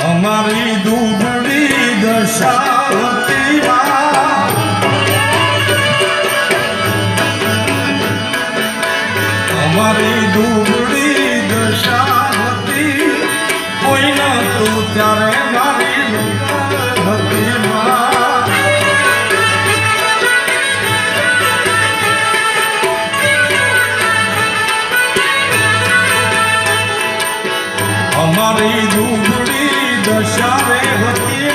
અમારી દુબળી દશાવતી અમારી દુબળી દશાવતી કોઈ ન તું ત્યારે મારી હતી અમારી દુબળી દશારે હતી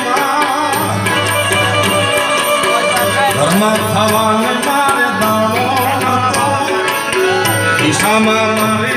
ઘરમાં ખાવાને મારે દાણો નતો ખિસ્સામાં મારે